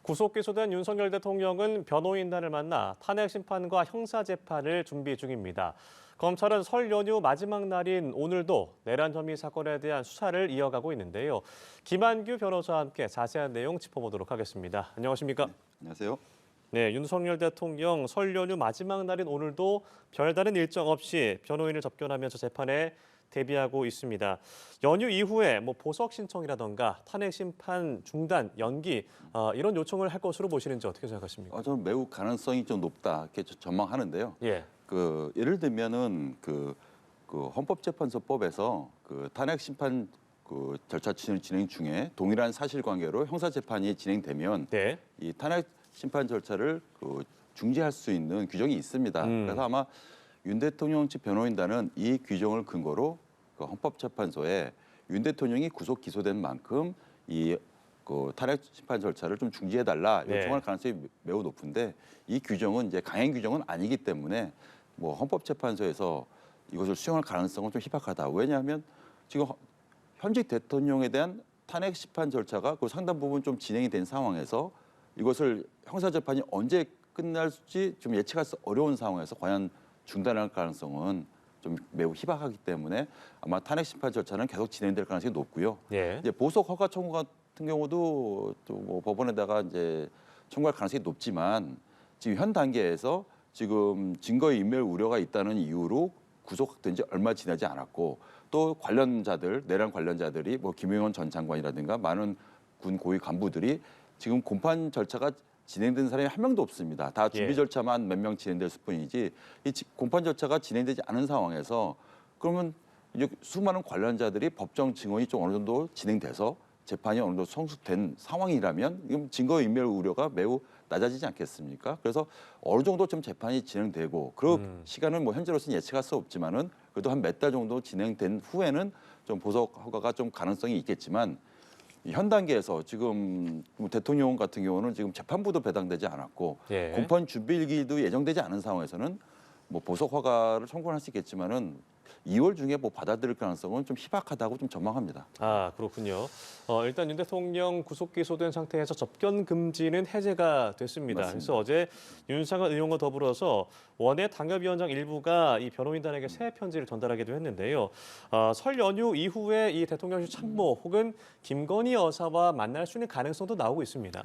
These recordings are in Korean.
구속 기소된 윤석열 대통령은 변호인단을 만나 탄핵 심판과 형사 재판을 준비 중입니다. 검찰은 설 연휴 마지막 날인 오늘도 내란 혐의 사건에 대한 수사를 이어가고 있는데요. 김한규 변호사와 함께 자세한 내용 짚어보도록 하겠습니다. 안녕하십니까? 네, 안녕하세요. 네, 윤석열 대통령 설 연휴 마지막 날인 오늘도 별다른 일정 없이 변호인을 접견하면서 재판에 대비하고 있습니다. 연휴 이후에 보석 신청이라던가 탄핵 심판 중단, 연기 이런 요청을 할 것으로 보시는지 어떻게 생각하십니까? 저는 매우 가능성이 좀 높다 이렇게 전망하는데요. 예. 예를 들면은 그 헌법재판소법에서 그 탄핵 심판 그 절차 진행 중에 동일한 사실관계로 형사 재판이 진행되면 네. 이 탄핵 심판 절차를 중지할 수 있는 규정이 있습니다. 그래서 아마 윤 대통령 측 변호인단은 이 규정을 근거로 그 헌법재판소에 윤 대통령이 구속 기소된 만큼 이 탄핵 심판 절차를 좀 중지해달라 요청할 네. 가능성이 매우 높은데 이 규정은 이제 강행 규정은 아니기 때문에 헌법재판소에서 이것을 수용할 가능성은 좀 희박하다. 왜냐하면 지금 현직 대통령에 대한 탄핵 심판 절차가 그 상당 부분 좀 진행이 된 상황에서 이것을 형사재판이 언제 끝날지 좀 예측할 수 어려운 상황에서 과연 중단할 가능성은 좀 매우 희박하기 때문에 아마 탄핵 심판 절차는 계속 진행될 가능성이 높고요. 예. 이제 보석 허가 청구 같은 경우도 또 법원에다가 이제 청구할 가능성이 높지만 지금 현 단계에서 지금 증거의 인멸 우려가 있다는 이유로 구속된 지 얼마 지나지 않았고 또 관련자들 내란 관련자들이 김용현 전 장관이라든가 많은 군 고위 간부들이 지금 공판 절차가 진행된 사람이 한 명도 없습니다. 다 준비 예. 절차만 몇 명 진행됐을 뿐이지 이 공판 절차가 진행되지 않은 상황에서 그러면 이제 수많은 관련자들이 법정 증언이 좀 어느 정도 진행돼서 재판이 어느 정도 성숙된 상황이라면 이건 증거인멸 우려가 매우 낮아지지 않겠습니까? 그래서 어느 정도 좀 재판이 진행되고 그 시간은 현재로서는 예측할 수 없지만은 그래도 한 몇 달 정도 진행된 후에는 좀 보석 허가가 좀 가능성이 있겠지만 현 단계에서 지금 대통령 같은 경우는 지금 재판부도 배당되지 않았고 예. 공판 준비일기도 예정되지 않은 상황에서는 보석 허가를 청구할 수 있겠지만은 2월 중에 받아들일 가능성은 좀 희박하다고 좀 전망합니다. 아, 그렇군요. 일단 윤 대통령 구속 기소된 상태에서 접견 금지는 해제가 됐습니다. 맞습니다. 그래서 어제 윤상현 의원과 더불어서 원외 당협위원장 일부가 이 변호인단에게 새 편지를 전달하기도 했는데요. 설 연휴 이후에 이 대통령실 참모 혹은 김건희 여사와 만날 수 있는 가능성도 나오고 있습니다.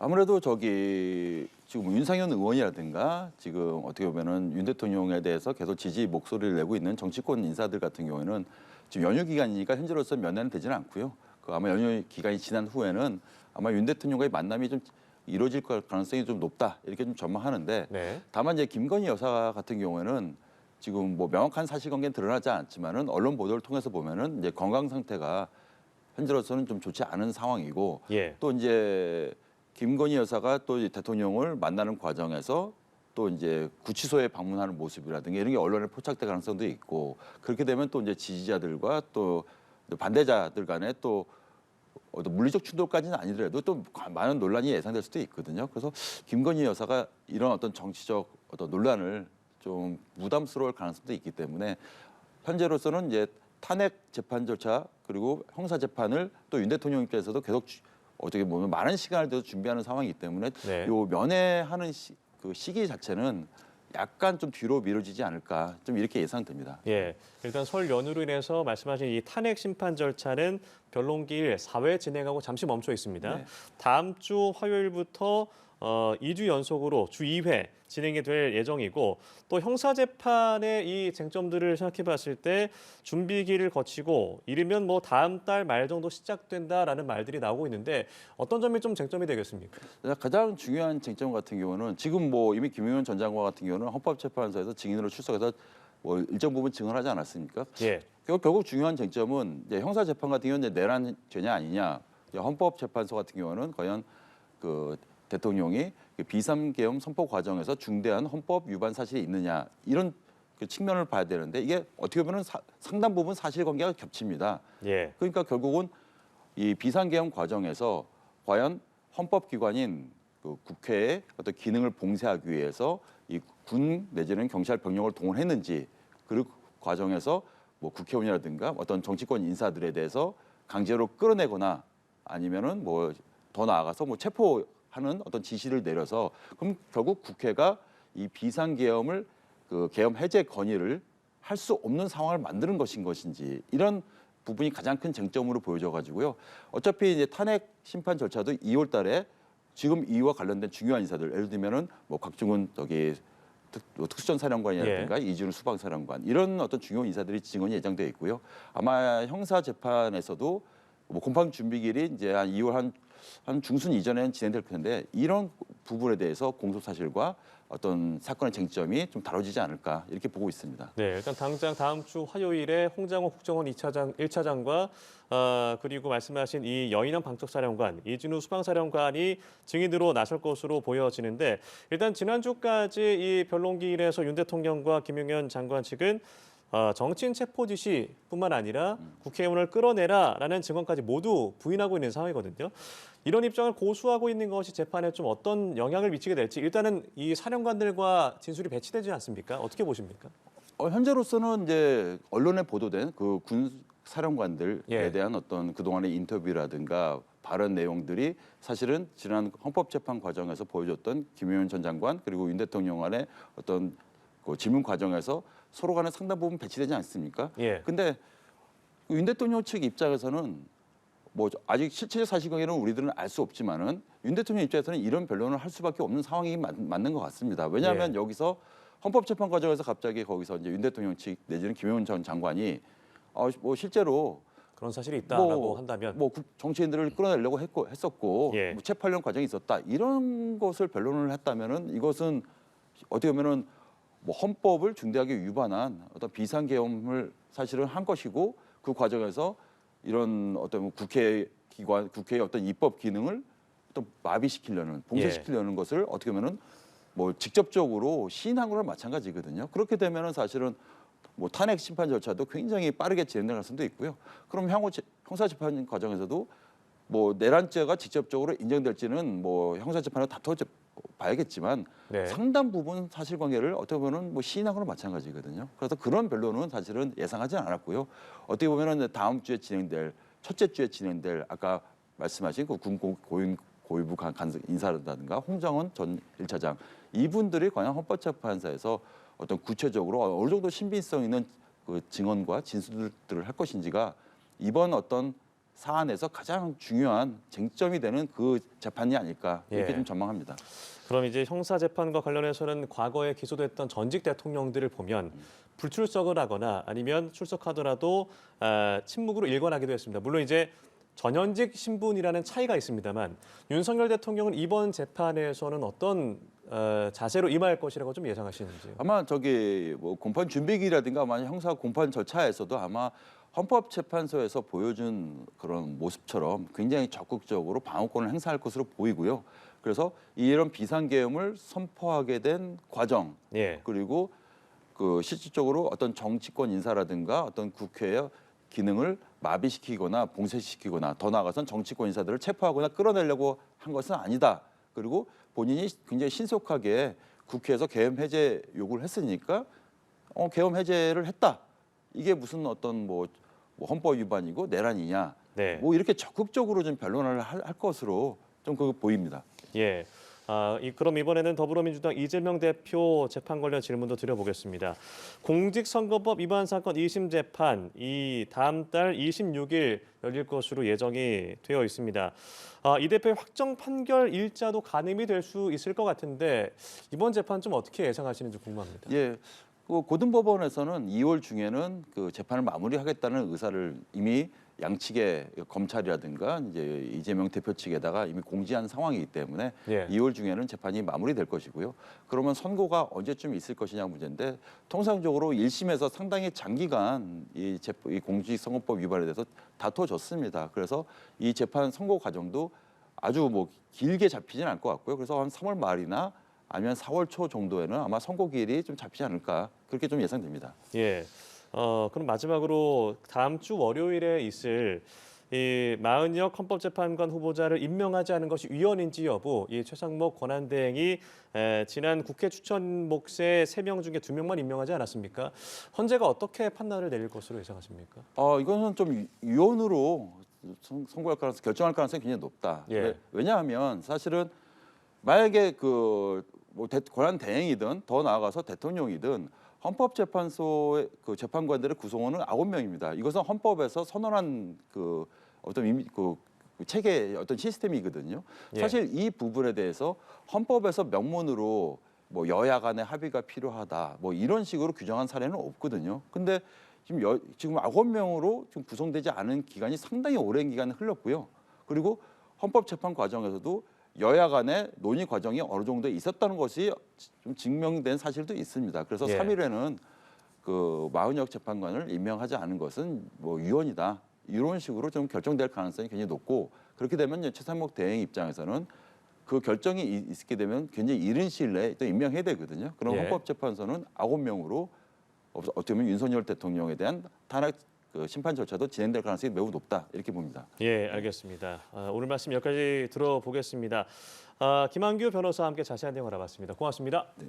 아무래도 지금 윤상현 의원이라든가 지금 어떻게 보면은 윤 대통령에 대해서 계속 지지 목소리를 내고 있는 정치권 인사들 같은 경우에는 지금 연휴 기간이니까 현재로서 면회는 되지는 않고요. 아마 연휴 기간이 지난 후에는 아마 윤 대통령과의 만남이 좀 이루어질 가능성이 좀 높다 이렇게 좀 전망하는데 네. 다만 이제 김건희 여사 같은 경우에는 지금 명확한 사실관계는 드러나지 않지만은 언론 보도를 통해서 보면은 이제 건강 상태가 현재로서는 좀 좋지 않은 상황이고 예. 또 이제 김건희 여사가 또 대통령을 만나는 과정에서 또 이제 구치소에 방문하는 모습이라든가 이런 게 언론에 포착될 가능성도 있고 그렇게 되면 또 이제 지지자들과 또 반대자들 간에 또 물리적 충돌까지는 아니더라도 또 많은 논란이 예상될 수도 있거든요. 그래서 김건희 여사가 이런 어떤 정치적 논란을 좀 부담스러울 가능성도 있기 때문에 현재로서는 이제 탄핵 재판 절차 그리고 형사 재판을 또 윤 대통령 입장에서도 계속 어떻게 보면 많은 시간을 들여 준비하는 상황이기 때문에 네. 요 면회하는 시기 자체는 약간 좀 뒤로 미뤄지지 않을까 좀 이렇게 예상됩니다. 예, 일단 설 연휴로 인해서 말씀하신 이 탄핵 심판 절차는 변론기일 4회 진행하고 잠시 멈춰 있습니다. 네. 다음 주 화요일부터 2주 연속으로 주 2회 진행이 될 예정이고 또 형사재판의 이 쟁점들을 생각해 봤을 때 준비기를 거치고 이르면 다음 달 말 정도 시작된다라는 말들이 나오고 있는데 어떤 점이 좀 쟁점이 되겠습니까? 가장 중요한 쟁점 같은 경우는 지금 이미 김용현 전 장관 같은 경우는 헌법재판소에서 증인으로 출석해서 일정 부분 증언하지 않았습니까? 예. 결국 중요한 쟁점은 이제 형사재판 같은 경우는 내란 죄냐 아니냐. 헌법재판소 같은 경우는 과연 대통령이 비삼계엄 선포 과정에서 중대한 헌법 위반 사실이 있느냐 이런 측면을 봐야 되는데 이게 어떻게 보면 상당 부분 사실관계가 겹칩니다. 예. 그러니까 결국은 이 비상계엄 과정에서 과연 헌법기관인 국회의 어떤 기능을 봉쇄하기 위해서 이 군 내지는 경찰 병력을 동원했는지 그 과정에서 국회의원이라든가 어떤 정치권 인사들에 대해서 강제로 끌어내거나 아니면은 더 나아가서 체포 하는 어떤 지시를 내려서 그럼 결국 국회가 이 비상계엄을 그 계엄 해제 건의를 할 수 없는 상황을 만드는 것인지 이런 부분이 가장 큰 쟁점으로 보여져 가지고요. 어차피 이제 탄핵 심판 절차도 2월 달에 지금 이와 관련된 중요한 인사들 예를 들면은 뭐 곽중훈 특수전사령관이라든가 이준우 수방사령관 이런 어떤 중요한 인사들이 증언이 예정돼 있고요. 아마 형사 재판에서도 뭐 공판 준비일이 이제 한 2월 한 중순 이전에는 진행될 텐데 이런 부분에 대해서 공소 사실과 어떤 사건의 쟁점이 좀 다뤄지지 않을까 이렇게 보고 있습니다. 네, 일단 당장 다음 주 화요일에 홍장호 국정원 1차장과 그리고 말씀하신 이 여인왕 방책사령관, 이진우 수방사령관이 증인으로 나설 것으로 보여지는데 일단 지난주까지 이 변론기일에서 윤 대통령과 김용현 장관 측은 정치인 체포 지시뿐만 아니라 국회의원을 끌어내라라는 증언까지 모두 부인하고 있는 상황이거든요. 이런 입장을 고수하고 있는 것이 재판에 좀 어떤 영향을 미치게 될지 일단은 이 사령관들과 진술이 배치되지 않습니까? 어떻게 보십니까? 현재로서는 이제 언론에 보도된 그 군 사령관들에 예. 대한 어떤 그동안의 인터뷰라든가 발언 내용들이 사실은 지난 헌법재판 과정에서 보여줬던 김용현 전 장관 그리고 윤 대통령 간의 어떤 그 질문 과정에서 서로 간에 상당 부분 배치되지 않습니까? 예. 근데 윤 대통령 측 입장에서는 뭐 아직 실체적 사실관계는 우리들은 알 수 없지만은 윤 대통령 입장에서는 이런 변론을 할 수밖에 없는 상황이 맞는 것 같습니다. 왜냐하면 여기서 헌법재판 과정에서 갑자기 거기서 이제 윤 대통령 측 내지는 김용현 전 장관이 뭐 실제로 그런 사실이 있다라고 한다면 뭐 정치인들을 끌어내려고 했었고 뭐 체포하려는 과정이 있었다 이런 것을 변론을 했다면은 이것은 어떻게 보면은 뭐 헌법을 중대하게 위반한 어떤 비상계엄을 사실은 한 것이고 그 과정에서 이런 어떤 국회의 어떤 입법 기능을 또 마비시키려는 봉쇄시키려는 것을 어떻게 보면은 뭐 직접적으로 시인한 거랑 마찬가지거든요. 그렇게 되면은 사실은 뭐 탄핵 심판 절차도 굉장히 빠르게 진행될 가능성도 있고요. 그럼 향후 형사 재판 과정에서도 뭐 내란죄가 직접적으로 인정될지는 뭐 형사 재판을 다퉈 봐야겠지만 상당 부분 사실관계를 어떻게 보면 뭐 시인한 거랑 마찬가지거든요. 그래서 그런 변론은 사실은 예상하지 않았고요. 어떻게 보면은 다음 주에 진행될 첫째 주에 진행될 아까 말씀하신 그 군 고위부 인사라든가 홍장원 전 1차장 이분들이 과연 헌법재판소에서 어떤 구체적으로 어느 정도 신빙성 있는 그 증언과 진술들을 할 것인지가 이번 어떤 사안에서 가장 중요한 쟁점이 되는 그 재판이 아닐까 이렇게 좀 전망합니다. 그럼 이제 형사 재판과 관련해서는 과거에 기소됐던 전직 대통령들을 보면 불출석을 하거나 아니면 출석하더라도 침묵으로 일관하기도 했습니다. 물론 이제 전현직 신분이라는 차이가 있습니다만 윤석열 대통령은 이번 재판에서는 어떤 자세로 임할 것이라고 좀 예상하시는지요? 아마 저기 뭐 공판 준비기라든가 아마 형사 공판 절차에서도 아마 헌법재판소에서 보여준 그런 모습처럼 굉장히 적극적으로 방어권을 행사할 것으로 보이고요. 그래서 이런 비상계엄을 선포하게 된 과정 그리고 그 실질적으로 어떤 정치권 인사라든가 어떤 국회의 기능을 마비시키거나 봉쇄시키거나 더 나아가서는 정치권 인사들을 체포하거나 끌어내려고 한 것은 아니다. 그리고 본인이 굉장히 신속하게 국회에서 계엄 해제 요구를 했으니까 계엄 해제를 했다. 이게 무슨 어떤 뭐 헌법 위반이고 내란이냐. 뭐 이렇게 적극적으로 좀 변론을 할 것으로 좀 그거 보입니다. 예. 그럼 이번에는 더불어민주당 이재명 대표 재판 관련 질문도 드려보겠습니다. 공직선거법 위반 사건 2심 재판 이 다음 달 26일 열릴 것으로 예정이 되어 있습니다. 이 대표의 확정 판결 일자도 가늠이 될 수 있을 것 같은데 이번 재판 좀 어떻게 예상하시는지 궁금합니다. 예. 그 고등법원에서는 2월 중에는 그 재판을 마무리하겠다는 의사를 이미 양측의 검찰이라든가 이제 이재명 대표 측에다가 이미 공지한 상황이기 때문에 2월 중에는 재판이 마무리될 것이고요. 그러면 선고가 언제쯤 있을 것이냐 문제인데 통상적으로 1심에서 상당히 장기간 이 공직선거법 위반에 대해서 다퉈졌습니다. 그래서 이 재판 선고 과정도 아주 뭐 길게 잡히지는 않을 것 같고요. 그래서 한 3월 말이나 아니면 4월 초 정도에는 아마 선고 기일이 좀 잡히지 않을까 그렇게 좀 예상됩니다. 예. 그럼 마지막으로 다음 주 월요일에 있을 이 마은혁 헌법재판관 후보자를 임명하지 않은 것이 위헌인지 여부, 이 최상목 권한대행이 지난 국회 추천 몫의 3명 중에 2명만 임명하지 않았습니까? 헌재가 어떻게 판단을 내릴 것으로 예상하십니까? 이거는 좀 위헌으로 선고할 가능성, 결정할 가능성이 굉장히 높다. 왜냐하면 사실은 만약에 뭐 권한 대행이든 더 나아가서 대통령이든 헌법재판소의 그 재판관들의 구성원은 9명입니다. 이것은 헌법에서 선언한 그 체계 어떤 시스템이거든요. 예. 사실 이 부분에 대해서 헌법에서 명문으로 뭐 여야 간의 합의가 필요하다 뭐 이런 식으로 규정한 사례는 없거든요. 근데 지금 9명으로 지금 구성되지 않은 기간이 상당히 오랜 기간이 흘렀고요. 그리고 헌법재판 과정에서도 여야 간의 논의 과정이 어느 정도 있었다는 것이 좀 증명된 사실도 있습니다. 그래서 예. 3일에는 그 마은혁 재판관을 임명하지 않은 것은 뭐 유언이다. 이런 식으로 좀 결정될 가능성이 굉장히 높고 그렇게 되면 이제 최상목 대행 입장에서는 그 결정이 있게 되면 굉장히 이른 시일 내에 또 임명해야 되거든요. 그럼 예. 헌법재판소는 9명으로 어떻게 보면 윤석열 대통령에 대한 탄핵 심판 절차도 진행될 가능성이 매우 높다 이렇게 봅니다. 예, 알겠습니다. 오늘 말씀 여기까지 들어보겠습니다. 김한규 변호사와 함께 자세한 내용 알아봤습니다. 고맙습니다. 네.